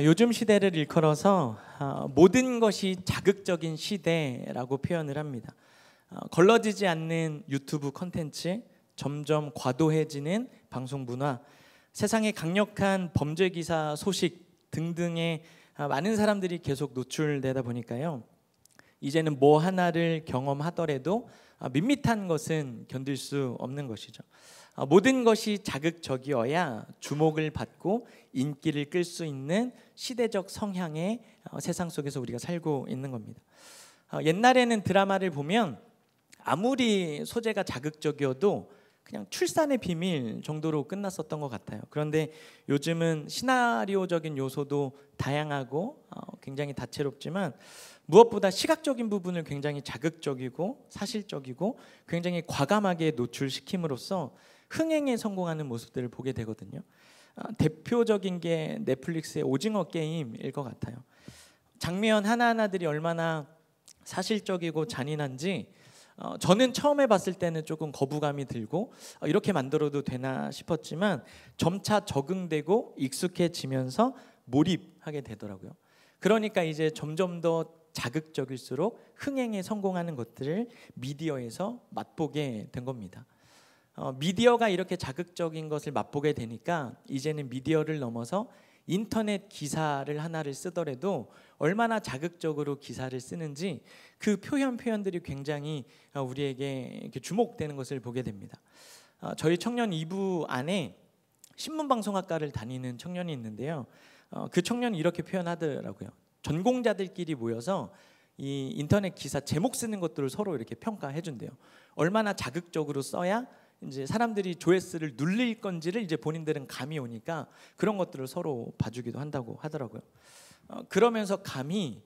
요즘 시대를 일컬어서 모든 것이 자극적인 시대라고 표현을 합니다. 걸러지지 않는 유튜브 콘텐츠, 점점 과도해지는 방송 문화, 세상의 강력한 범죄 기사 소식 등등에 많은 사람들이 계속 노출되다 보니까요. 이제는 뭐 하나를 경험하더라도 밋밋한 것은 견딜 수 없는 것이죠. 모든 것이 자극적이어야 주목을 받고 인기를 끌 수 있는 시대적 성향의 세상 속에서 우리가 살고 있는 겁니다. 옛날에는 드라마를 보면 아무리 소재가 자극적이어도 그냥 출산의 비밀 정도로 끝났었던 것 같아요. 그런데 요즘은 시나리오적인 요소도 다양하고 굉장히 다채롭지만 무엇보다 시각적인 부분을 굉장히 자극적이고 사실적이고 굉장히 과감하게 노출시킴으로써 흥행에 성공하는 모습들을 보게 되거든요. 대표적인 게 넷플릭스의 오징어 게임일 것 같아요. 장면 하나하나들이 얼마나 사실적이고 잔인한지 저는 처음에 봤을 때는 조금 거부감이 들고 이렇게 만들어도 되나 싶었지만 점차 적응되고 익숙해지면서 몰입하게 되더라고요. 그러니까 이제 점점 더 자극적일수록 흥행에 성공하는 것들을 미디어에서 맛보게 된 겁니다. 미디어가 이렇게 자극적인 것을 맛보게 되니까 이제는 미디어를 넘어서 인터넷 기사를 하나를 쓰더라도 얼마나 자극적으로 기사를 쓰는지 그 표현들이 굉장히 우리에게 이렇게 주목되는 것을 보게 됩니다. 저희 청년 2부 안에 신문방송학과를 다니는 청년이 있는데요. 그 청년이 이렇게 표현하더라고요. 전공자들끼리 모여서 이 인터넷 기사 제목 쓰는 것들을 서로 이렇게 평가해 준대요. 얼마나 자극적으로 써야 이제 사람들이 조회수를 눌릴 건지를 이제 본인들은 감이 오니까 그런 것들을 서로 봐주기도 한다고 하더라고요. 그러면서 감히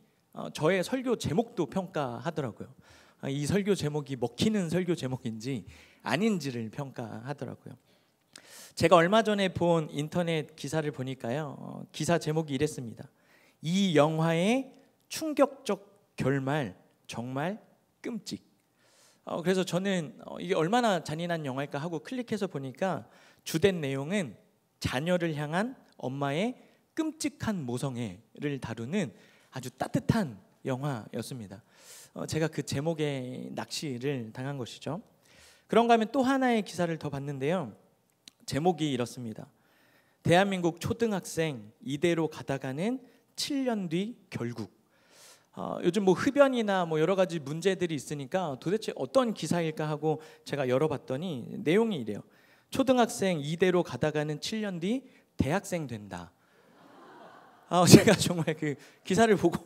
저의 설교 제목도 평가하더라고요. 이 설교 제목이 먹히는 설교 제목인지 아닌지를 평가하더라고요. 제가 얼마 전에 본 인터넷 기사를 보니까요. 기사 제목이 이랬습니다. 이 영화의 충격적 결말 정말 끔찍. 그래서 저는 이게 얼마나 잔인한 영화일까 하고 클릭해서 보니까 주된 내용은 자녀를 향한 엄마의 끔찍한 모성애를 다루는 아주 따뜻한 영화였습니다. 제가 그 제목에 낚시를 당한 것이죠. 그런가 하면 또 하나의 기사를 더 봤는데요. 제목이 이렇습니다. 대한민국 초등학생 이대로 가다가는 7년 뒤 결국. 요즘 뭐 흡연이나 뭐 여러 가지 문제들이 있으니까 도대체 어떤 기사일까 하고 제가 열어봤더니 내용이 이래요. 초등학생 이대로 가다가는 7년 뒤 대학생 된다. 제가 정말 그 기사를 보고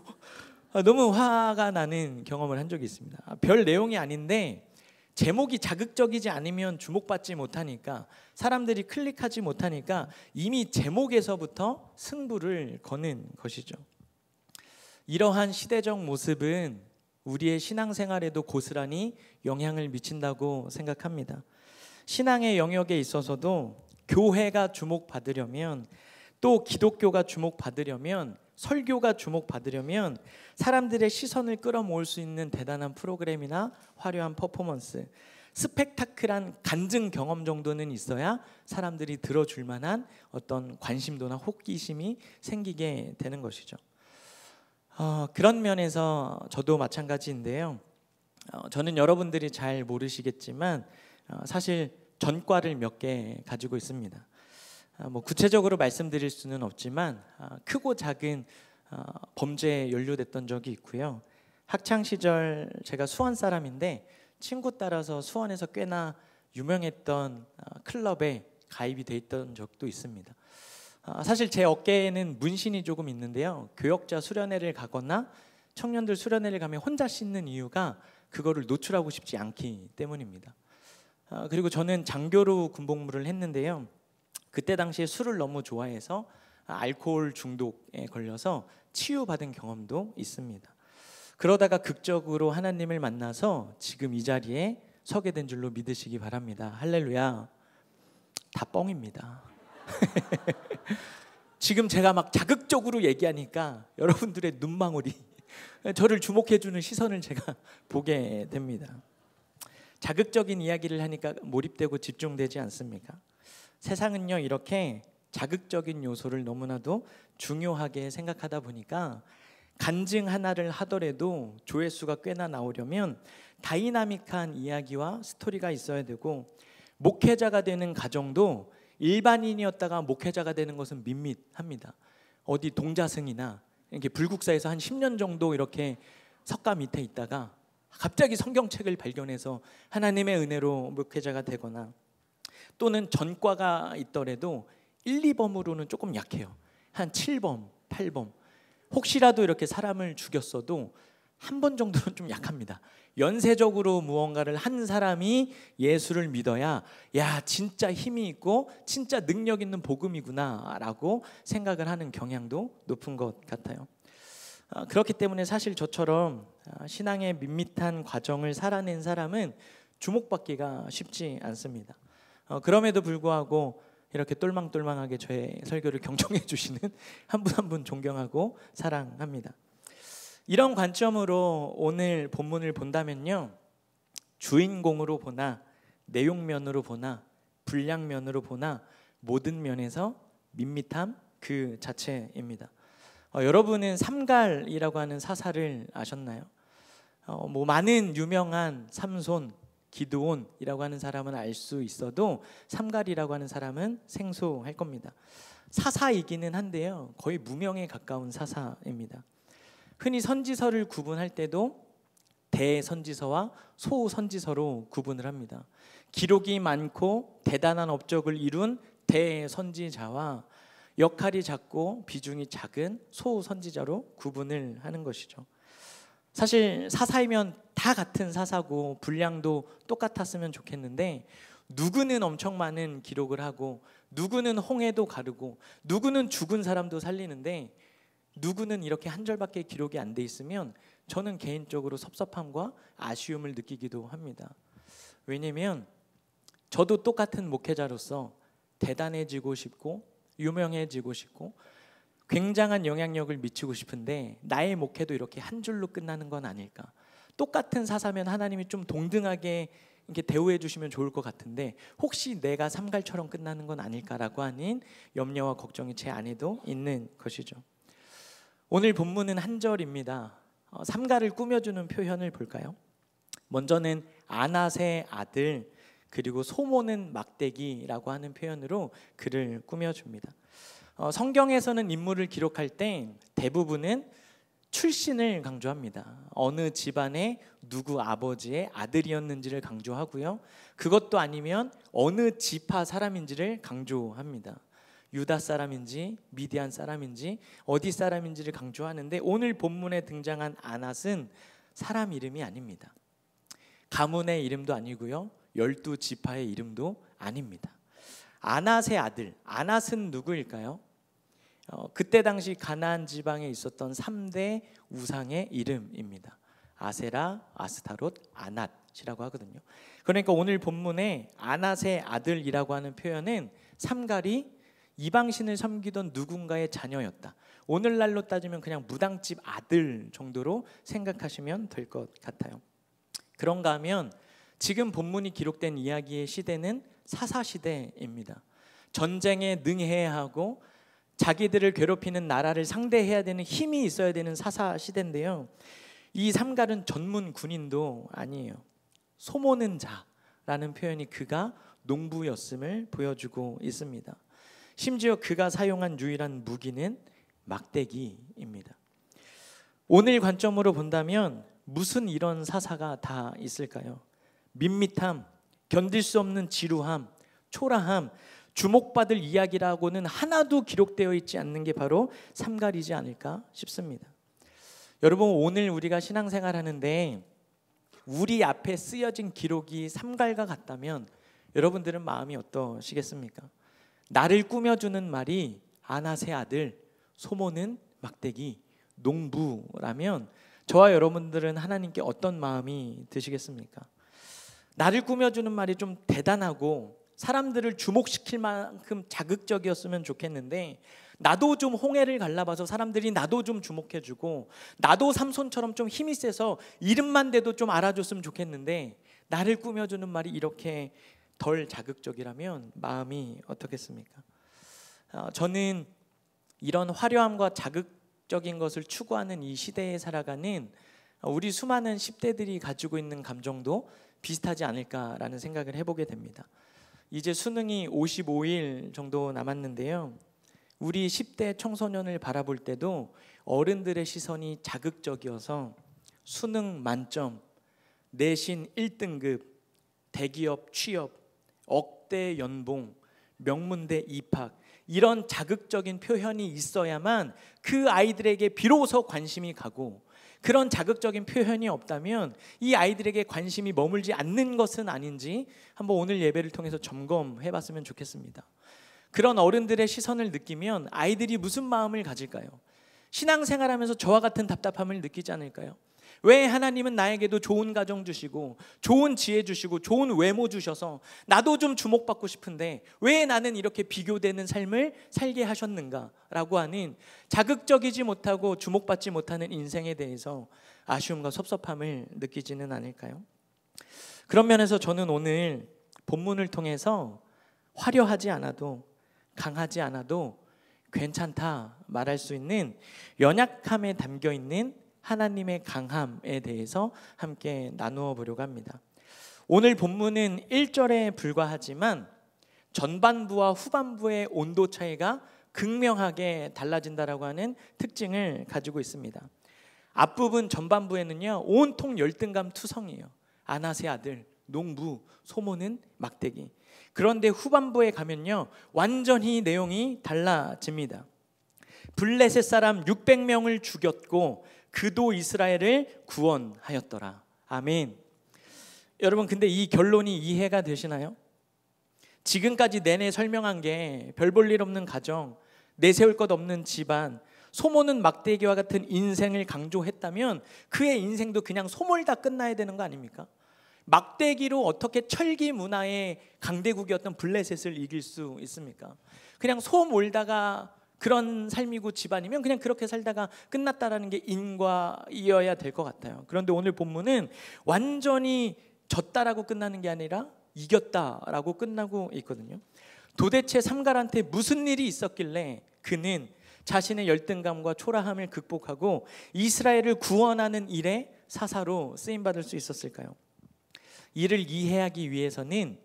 너무 화가 나는 경험을 한 적이 있습니다. 별 내용이 아닌데 제목이 자극적이지 않으면 주목받지 못하니까 사람들이 클릭하지 못하니까 이미 제목에서부터 승부를 거는 것이죠. 이러한 시대적 모습은 우리의 신앙생활에도 고스란히 영향을 미친다고 생각합니다. 신앙의 영역에 있어서도 교회가 주목받으려면 또 기독교가 주목받으려면 설교가 주목받으려면 사람들의 시선을 끌어모을 수 있는 대단한 프로그램이나 화려한 퍼포먼스, 스펙타클한 간증 경험 정도는 있어야 사람들이 들어줄 만한 어떤 관심도나 호기심이 생기게 되는 것이죠. 그런 면에서 저도 마찬가지인데요. 저는 여러분들이 잘 모르시겠지만 사실 전과를 몇 개 가지고 있습니다. 뭐 구체적으로 말씀드릴 수는 없지만 크고 작은 범죄에 연루됐던 적이 있고요. 학창 시절 제가 수원 사람인데 친구 따라서 수원에서 꽤나 유명했던 클럽에 가입이 돼 있던 적도 있습니다. 사실 제 어깨에는 문신이 조금 있는데요. 교역자 수련회를 가거나 청년들 수련회를 가면 혼자 씻는 이유가 그거를 노출하고 싶지 않기 때문입니다. 그리고 저는 장교로 군복무를 했는데요. 그때 당시에 술을 너무 좋아해서 알코올 중독에 걸려서 치유받은 경험도 있습니다. 그러다가 극적으로 하나님을 만나서 지금 이 자리에 서게 된 줄로 믿으시기 바랍니다. 할렐루야. 다 뻥입니다. 지금 제가 막 자극적으로 얘기하니까 여러분들의 눈망울이 저를 주목해주는 시선을 제가 보게 됩니다. 자극적인 이야기를 하니까 몰입되고 집중되지 않습니까? 세상은요 이렇게 자극적인 요소를 너무나도 중요하게 생각하다 보니까 간증 하나를 하더라도 조회수가 꽤나 나오려면 다이나믹한 이야기와 스토리가 있어야 되고, 목회자가 되는 가정도 일반인이었다가 목회자가 되는 것은 밋밋합니다. 어디 동자승이나 이렇게 불국사에서 한 10년 정도 이렇게 석가 밑에 있다가 갑자기 성경책을 발견해서 하나님의 은혜로 목회자가 되거나, 또는 전과가 있더라도 1, 2범으로는 조금 약해요. 한 7범, 8범. 혹시라도 이렇게 사람을 죽였어도 한 번 정도는 좀 약합니다. 연쇄적으로 무언가를 한 사람이 예수를 믿어야 야, 진짜 힘이 있고 진짜 능력 있는 복음이구나 라고 생각을 하는 경향도 높은 것 같아요. 그렇기 때문에 사실 저처럼 신앙의 밋밋한 과정을 살아낸 사람은 주목받기가 쉽지 않습니다. 그럼에도 불구하고 이렇게 똘망똘망하게 저의 설교를 경청해 주시는 한 분 한 분 존경하고 사랑합니다. 이런 관점으로 오늘 본문을 본다면요, 주인공으로 보나 내용면으로 보나 분량면으로 보나 모든 면에서 밋밋함 그 자체입니다. 여러분은 삼갈이라고 하는 사사를 아셨나요? 많은 유명한 삼손, 기드온이라고 하는 사람은 알 수 있어도 삼갈이라고 하는 사람은 생소할 겁니다. 사사이기는 한데요, 거의 무명에 가까운 사사입니다. 흔히 선지서를 구분할 때도 대선지서와 소선지서로 구분을 합니다. 기록이 많고 대단한 업적을 이룬 대선지자와 역할이 작고 비중이 작은 소선지자로 구분을 하는 것이죠. 사실 사사이면 다 같은 사사고 분량도 똑같았으면 좋겠는데, 누구는 엄청 많은 기록을 하고 누구는 홍해도 가르고 누구는 죽은 사람도 살리는데 누구는 이렇게 한 절밖에 기록이 안 돼 있으면 저는 개인적으로 섭섭함과 아쉬움을 느끼기도 합니다. 왜냐하면 저도 똑같은 목회자로서 대단해지고 싶고 유명해지고 싶고 굉장한 영향력을 미치고 싶은데 나의 목회도 이렇게 한 줄로 끝나는 건 아닐까. 똑같은 사사면 하나님이 좀 동등하게 이렇게 대우해 주시면 좋을 것 같은데 혹시 내가 삼갈처럼 끝나는 건 아닐까라고 하는 염려와 걱정이 제 안에도 있는 것이죠. 오늘 본문은 한 절입니다. 삼갈을 꾸며주는 표현을 볼까요? 먼저는 아낫의 아들, 그리고 소모는 막대기라고 하는 표현으로 그를 꾸며줍니다. 성경에서는 인물을 기록할 때 대부분은 출신을 강조합니다. 어느 집안의 누구 아버지의 아들이었는지를 강조하고요, 그것도 아니면 어느 지파 사람인지를 강조합니다. 유다 사람인지 미디안 사람인지 어디 사람인지를 강조하는데, 오늘 본문에 등장한 아낫은 사람 이름이 아닙니다. 가문의 이름도 아니고요, 12지파의 이름도 아닙니다. 아낫의 아들, 아낫은 누구일까요? 그때 당시 가나안 지방에 있었던 3대 우상의 이름입니다. 아세라, 아스타롯, 아낫이라고 하거든요. 그러니까 오늘 본문에 아낫의 아들이라고 하는 표현은 삼갈이 이방신을 섬기던 누군가의 자녀였다. 오늘날로 따지면 그냥 무당집 아들 정도로 생각하시면 될 것 같아요. 그런가 하면 지금 본문이 기록된 이야기의 시대는 사사시대입니다. 전쟁에 능해야 하고 자기들을 괴롭히는 나라를 상대해야 되는 힘이 있어야 되는 사사시대인데요, 이 삼갈은 전문 군인도 아니에요. 소모는 자라는 표현이 그가 농부였음을 보여주고 있습니다. 심지어 그가 사용한 유일한 무기는 막대기입니다. 오늘 관점으로 본다면 무슨 이런 사사가 다 있을까요? 밋밋함, 견딜 수 없는 지루함, 초라함, 주목받을 이야기라고는 하나도 기록되어 있지 않는 게 바로 삼갈이지 않을까 싶습니다. 여러분, 오늘 우리가 신앙생활 하는데 우리 앞에 쓰여진 기록이 삼갈과 같다면 여러분들은 마음이 어떠시겠습니까? 나를 꾸며주는 말이 아낫의 아들, 소모는 막대기, 농부라면 저와 여러분들은 하나님께 어떤 마음이 드시겠습니까? 나를 꾸며주는 말이 좀 대단하고 사람들을 주목시킬 만큼 자극적이었으면 좋겠는데, 나도 좀 홍해를 갈라봐서 사람들이 나도 좀 주목해주고 나도 삼손처럼 좀 힘이 세서 이름만 대도 좀 알아줬으면 좋겠는데 나를 꾸며주는 말이 이렇게 덜 자극적이라면 마음이 어떻겠습니까? 저는 이런 화려함과 자극적인 것을 추구하는 이 시대에 살아가는 우리 수많은 10대들이 가지고 있는 감정도 비슷하지 않을까라는 생각을 해보게 됩니다. 이제 수능이 55일 정도 남았는데요. 우리 10대 청소년을 바라볼 때도 어른들의 시선이 자극적이어서 수능 만점, 내신 1등급, 대기업 취업, 억대 연봉, 명문대 입학, 이런 자극적인 표현이 있어야만 그 아이들에게 비로소 관심이 가고, 그런 자극적인 표현이 없다면 이 아이들에게 관심이 머물지 않는 것은 아닌지 한번 오늘 예배를 통해서 점검해 봤으면 좋겠습니다. 그런 어른들의 시선을 느끼면 아이들이 무슨 마음을 가질까요? 신앙생활하면서 저와 같은 답답함을 느끼지 않을까요? 왜 하나님은 나에게도 좋은 가정 주시고 좋은 지혜 주시고 좋은 외모 주셔서 나도 좀 주목받고 싶은데 왜 나는 이렇게 비교되는 삶을 살게 하셨는가 라고 하는 자극적이지 못하고 주목받지 못하는 인생에 대해서 아쉬움과 섭섭함을 느끼지는 않을까요? 그런 면에서 저는 오늘 본문을 통해서 화려하지 않아도 강하지 않아도 괜찮다 말할 수 있는 연약함에 담겨 있는 하나님의 강함에 대해서 함께 나누어 보려고 합니다. 오늘 본문은 1절에 불과하지만 전반부와 후반부의 온도 차이가 극명하게 달라진다라고 하는 특징을 가지고 있습니다. 앞부분 전반부에는요, 온통 열등감 투성이에요. 아낫의 아들 농부, 소모는 막대기. 그런데 후반부에 가면요, 완전히 내용이 달라집니다. 블레셋 사람 600명을 죽였고 그도 이스라엘을 구원하였더라. 아멘. 여러분, 근데 이 결론이 이해가 되시나요? 지금까지 내내 설명한 게 별 볼 일 없는 가정, 내세울 것 없는 집안, 소모는 막대기와 같은 인생을 강조했다면 그의 인생도 그냥 소몰다 끝나야 되는 거 아닙니까? 막대기로 어떻게 철기 문화의 강대국이었던 블레셋을 이길 수 있습니까? 그냥 소 몰다가 그런 삶이고 집안이면 그냥 그렇게 살다가 끝났다라는 게 인과이어야 될 것 같아요. 그런데 오늘 본문은 완전히 졌다라고 끝나는 게 아니라 이겼다라고 끝나고 있거든요. 도대체 삼갈한테 무슨 일이 있었길래 그는 자신의 열등감과 초라함을 극복하고 이스라엘을 구원하는 일에 사사로 쓰임받을 수 있었을까요? 이를 이해하기 위해서는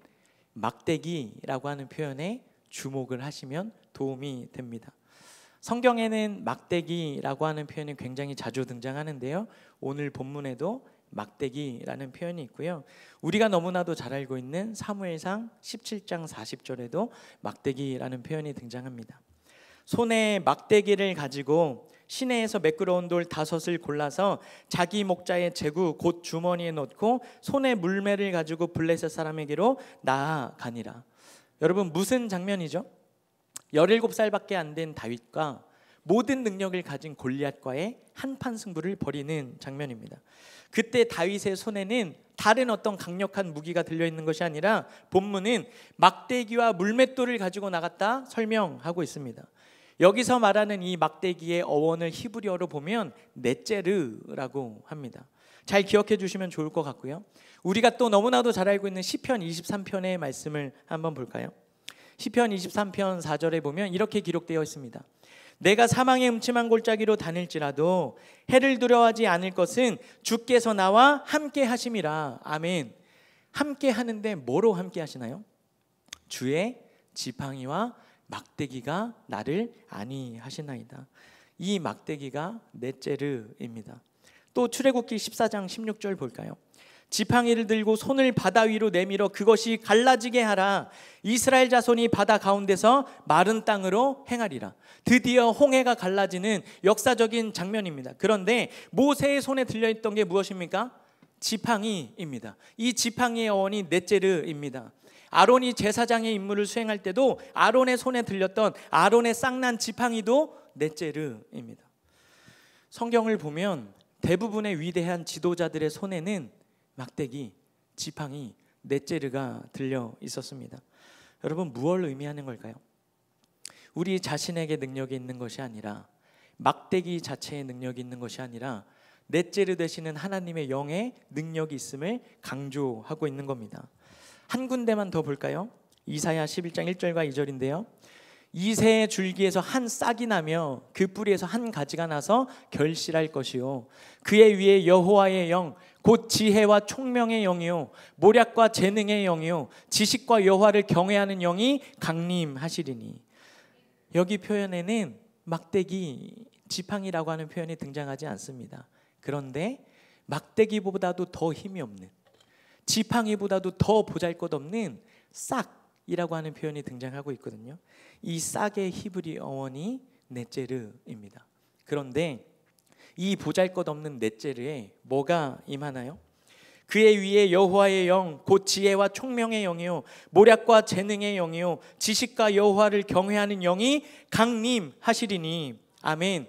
막대기라고 하는 표현에 주목을 하시면 도움이 됩니다. 성경에는 막대기라고 하는 표현이 굉장히 자주 등장하는데요, 오늘 본문에도 막대기라는 표현이 있고요, 우리가 너무나도 잘 알고 있는 사무엘상 17장 40절에도 막대기라는 표현이 등장합니다. 손에 막대기를 가지고 시내에서 매끄러운 돌 5을 골라서 자기 목자의 제구 곧 주머니에 넣고 손에 물매를 가지고 블레셋 사람에게로 나아가니라. 여러분, 무슨 장면이죠? 17살밖에 안 된 다윗과 모든 능력을 가진 골리앗과의 한판 승부를 벌이는 장면입니다. 그때 다윗의 손에는 다른 어떤 강력한 무기가 들려있는 것이 아니라 본문은 막대기와 물맷돌을 가지고 나갔다 설명하고 있습니다. 여기서 말하는 이 막대기의 어원을 히브리어로 보면 넷제르라고 합니다. 잘 기억해 주시면 좋을 것 같고요, 우리가 또 너무나도 잘 알고 있는 시편 23편의 말씀을 한번 볼까요? 시편 23편 4절에 보면 이렇게 기록되어 있습니다. 내가 사망의 음침한 골짜기로 다닐지라도 해를 두려워하지 않을 것은 주께서 나와 함께 하심이라. 아멘. 함께 하는데 뭐로 함께 하시나요? 주의 지팡이와 막대기가 나를 안위하시나이다. 이 막대기가 넷제르입니다. 또 출애굽기 14장 16절 볼까요? 지팡이를 들고 손을 바다 위로 내밀어 그것이 갈라지게 하라. 이스라엘 자손이 바다 가운데서 마른 땅으로 행하리라. 드디어 홍해가 갈라지는 역사적인 장면입니다. 그런데 모세의 손에 들려있던 게 무엇입니까? 지팡이입니다. 이 지팡이의 어원이 넷제르입니다. 아론이 제사장의 임무를 수행할 때도 아론의 손에 들렸던 아론의 쌍난 지팡이도 넷제르입니다. 성경을 보면 대부분의 위대한 지도자들의 손에는 막대기, 지팡이, 넷제르가 들려 있었습니다. 여러분, 무엇을 의미하는 걸까요? 우리 자신에게 능력이 있는 것이 아니라, 막대기 자체에 능력이 있는 것이 아니라 넷제르 되시는 하나님의 영의 능력이 있음을 강조하고 있는 겁니다. 한 군데만 더 볼까요? 이사야 11장 1절과 2절인데요. 이새의 줄기에서 한 싹이 나며 그 뿌리에서 한 가지가 나서 결실할 것이요 그의 위에 여호와의 영 곧 지혜와 총명의 영이요 모략과 재능의 영이요 지식과 여호와를 경외하는 영이 강림하시리니. 여기 표현에는 막대기, 지팡이라고 하는 표현이 등장하지 않습니다. 그런데 막대기보다도 더 힘이 없는, 지팡이보다도 더 보잘것없는 싹이라고 하는 표현이 등장하고 있거든요. 이 싹의 히브리 어원이 넷제르입니다. 그런데 이 보잘것없는 넷제르에 뭐가 임하나요? 그의 위에 여호와의 영 곧 지혜와 총명의 영이요 모략과 재능의 영이요 지식과 여호와를 경외하는 영이 강림하시리니. 아멘.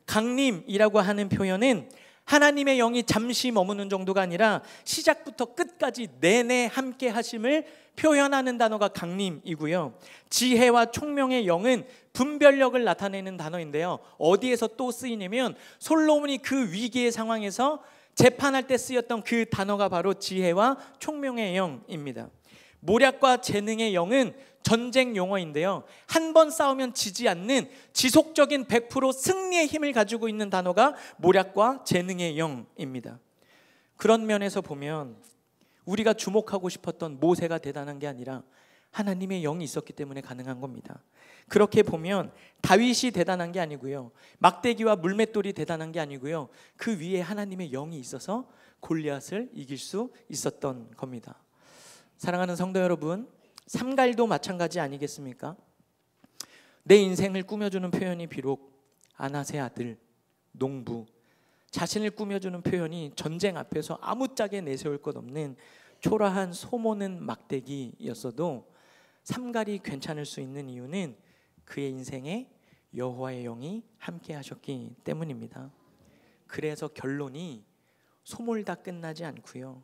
강림이라고 하는 표현은 하나님의 영이 잠시 머무는 정도가 아니라 시작부터 끝까지 내내 함께 하심을 표현하는 단어가 강림이고요. 지혜와 총명의 영은 분별력을 나타내는 단어인데요. 어디에서 또 쓰이냐면 솔로몬이 그 위기의 상황에서 재판할 때 쓰였던 그 단어가 바로 지혜와 총명의 영입니다. 모략과 재능의 영은 전쟁 용어인데요. 한 번 싸우면 지지 않는 지속적인 100% 승리의 힘을 가지고 있는 단어가 모략과 재능의 영입니다. 그런 면에서 보면 우리가 주목하고 싶었던 모세가 대단한 게 아니라 하나님의 영이 있었기 때문에 가능한 겁니다. 그렇게 보면 다윗이 대단한 게 아니고요, 막대기와 물맷돌이 대단한 게 아니고요, 그 위에 하나님의 영이 있어서 골리앗을 이길 수 있었던 겁니다. 사랑하는 성도 여러분, 삼갈도 마찬가지 아니겠습니까? 내 인생을 꾸며주는 표현이 비록 아낫의 아들, 농부, 자신을 꾸며주는 표현이 전쟁 앞에서 아무짝에 내세울 것 없는 초라한 소모는 막대기였어도 삼갈이 괜찮을 수 있는 이유는 그의 인생에 여호와의 영이 함께 하셨기 때문입니다. 그래서 결론이 소몰다 끝나지 않고요,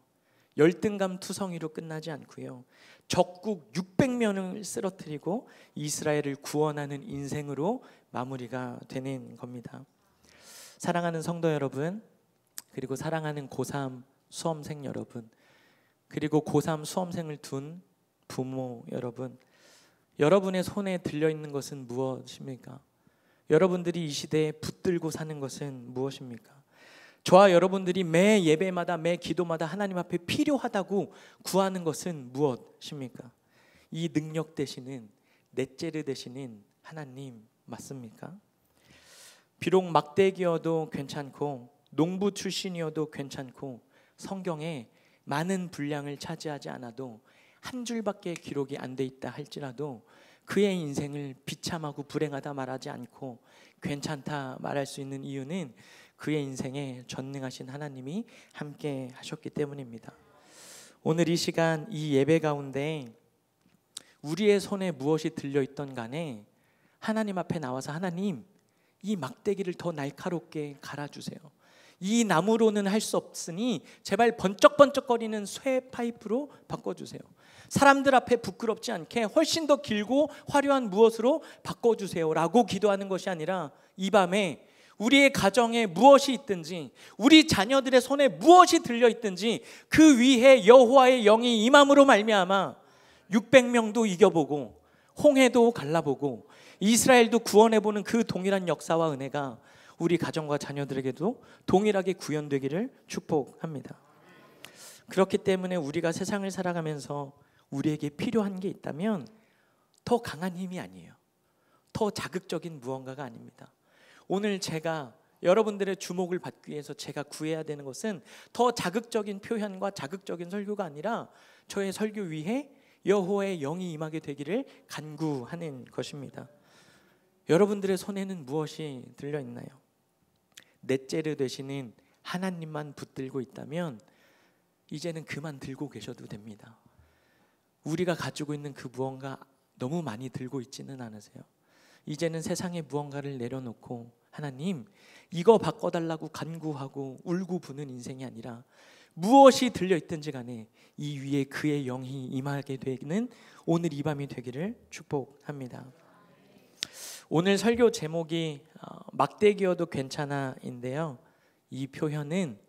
열등감 투성이로 끝나지 않고요, 적국 600명을 쓰러뜨리고 이스라엘을 구원하는 인생으로 마무리가 되는 겁니다. 사랑하는 성도 여러분, 그리고 사랑하는 고3 수험생 여러분, 그리고 고3 수험생을 둔 부모 여러분, 여러분의 손에 들려있는 것은 무엇입니까? 여러분들이 이 시대에 붙들고 사는 것은 무엇입니까? 저와 여러분들이 매 예배마다 매 기도마다 하나님 앞에 필요하다고 구하는 것은 무엇입니까? 이 능력 되시는, 넷제르 되시는 하나님 맞습니까? 비록 막대기여도 괜찮고 농부 출신이어도 괜찮고 성경에 많은 분량을 차지하지 않아도 한 줄밖에 기록이 안 돼 있다 할지라도 그의 인생을 비참하고 불행하다 말하지 않고 괜찮다 말할 수 있는 이유는 그의 인생에 전능하신 하나님이 함께 하셨기 때문입니다. 오늘 이 시간 이 예배 가운데 우리의 손에 무엇이 들려있던 간에 하나님 앞에 나와서 하나님, 이 막대기를 더 날카롭게 갈아주세요. 이 나무로는 할 수 없으니 제발 번쩍번쩍거리는 쇠 파이프로 바꿔주세요. 사람들 앞에 부끄럽지 않게 훨씬 더 길고 화려한 무엇으로 바꿔주세요 라고 기도하는 것이 아니라 이 밤에 우리의 가정에 무엇이 있든지, 우리 자녀들의 손에 무엇이 들려있든지 그 위에 여호와의 영이 임함으로 말미암아 600명도 이겨보고 홍해도 갈라보고 이스라엘도 구원해보는 그 동일한 역사와 은혜가 우리 가정과 자녀들에게도 동일하게 구현되기를 축복합니다. 그렇기 때문에 우리가 세상을 살아가면서 우리에게 필요한 게 있다면 더 강한 힘이 아니에요, 더 자극적인 무언가가 아닙니다. 오늘 제가 여러분들의 주목을 받기 위해서 제가 구해야 되는 것은 더 자극적인 표현과 자극적인 설교가 아니라 저의 설교 위에 여호와의 영이 임하게 되기를 간구하는 것입니다. 여러분들의 손에는 무엇이 들려있나요? 넷제르 되시는 하나님만 붙들고 있다면 이제는 그만 들고 계셔도 됩니다. 우리가 가지고 있는 그 무언가 너무 많이 들고 있지는 않으세요? 이제는 세상에 무언가를 내려놓고 하나님 이거 바꿔달라고 간구하고 울고 부는 인생이 아니라 무엇이 들려있든지 간에 이 위에 그의 영이 임하게 되는 오늘 이 밤이 되기를 축복합니다. 오늘 설교 제목이 막대기여도 괜찮아인데요, 이 표현은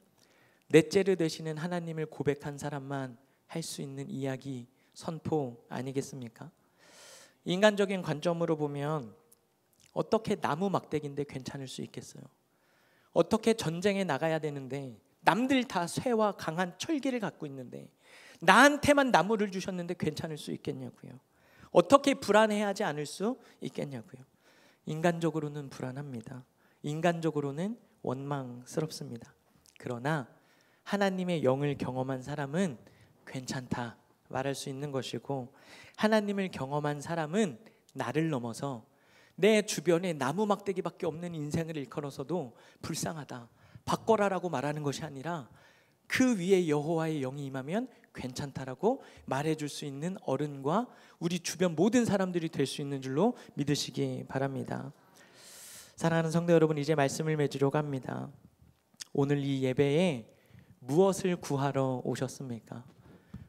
넷제르 되시는 하나님을 고백한 사람만 할 수 있는 이야기 선포 아니겠습니까? 인간적인 관점으로 보면 어떻게 나무 막대기인데 괜찮을 수 있겠어요? 어떻게 전쟁에 나가야 되는데 남들 다 쇠와 강한 철기를 갖고 있는데 나한테만 나무를 주셨는데 괜찮을 수 있겠냐고요. 어떻게 불안해하지 않을 수 있겠냐고요. 인간적으로는 불안합니다. 인간적으로는 원망스럽습니다. 그러나 하나님의 영을 경험한 사람은 괜찮다 말할 수 있는 것이고, 하나님을 경험한 사람은 나를 넘어서 내 주변에 나무 막대기밖에 없는 인생을 일컬어서도 불쌍하다, 바꿔라라고 말하는 것이 아니라 그 위에 여호와의 영이 임하면 괜찮다라고 말해줄 수 있는 어른과 우리 주변 모든 사람들이 될 수 있는 줄로 믿으시기 바랍니다. 사랑하는 성도 여러분, 이제 말씀을 맺으려고 합니다. 오늘 이 예배에 무엇을 구하러 오셨습니까?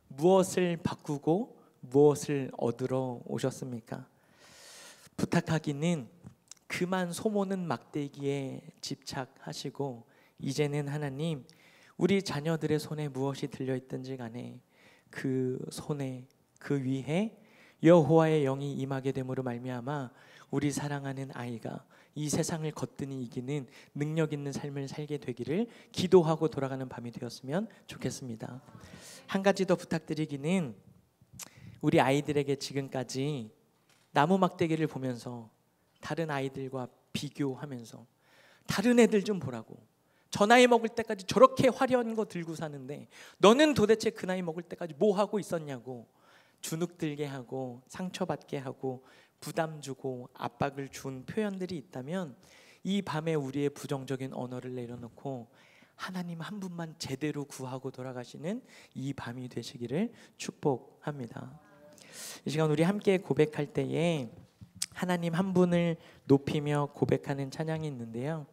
무엇을 바꾸고 무엇을 얻으러 오셨습니까? 부탁하기는 그만 소모는 막대기에 집착하시고 이제는 하나님, 우리 자녀들의 손에 무엇이 들려있든지 간에 그 손에, 그 위에 여호와의 영이 임하게 됨으로 말미암아 우리 사랑하는 아이가 이 세상을 거뜬히 이기는 능력 있는 삶을 살게 되기를 기도하고 돌아가는 밤이 되었으면 좋겠습니다. 한 가지 더 부탁드리기는, 우리 아이들에게 지금까지 나무 막대기를 보면서 다른 아이들과 비교하면서 다른 애들 좀 보라고, 저 나이 먹을 때까지 저렇게 화려한 거 들고 사는데 너는 도대체 그 나이 먹을 때까지 뭐 하고 있었냐고 주눅들게 하고 상처받게 하고 부담 주고 압박을 준 표현들이 있다면, 이 밤에 우리의 부정적인 언어를 내려놓고 하나님 한 분만 제대로 구하고 돌아가시는 이 밤이 되시기를 축복합니다. 이 시간 우리 함께 고백할 때에 하나님 한 분을 높이며 고백하는 찬양이 있는데요,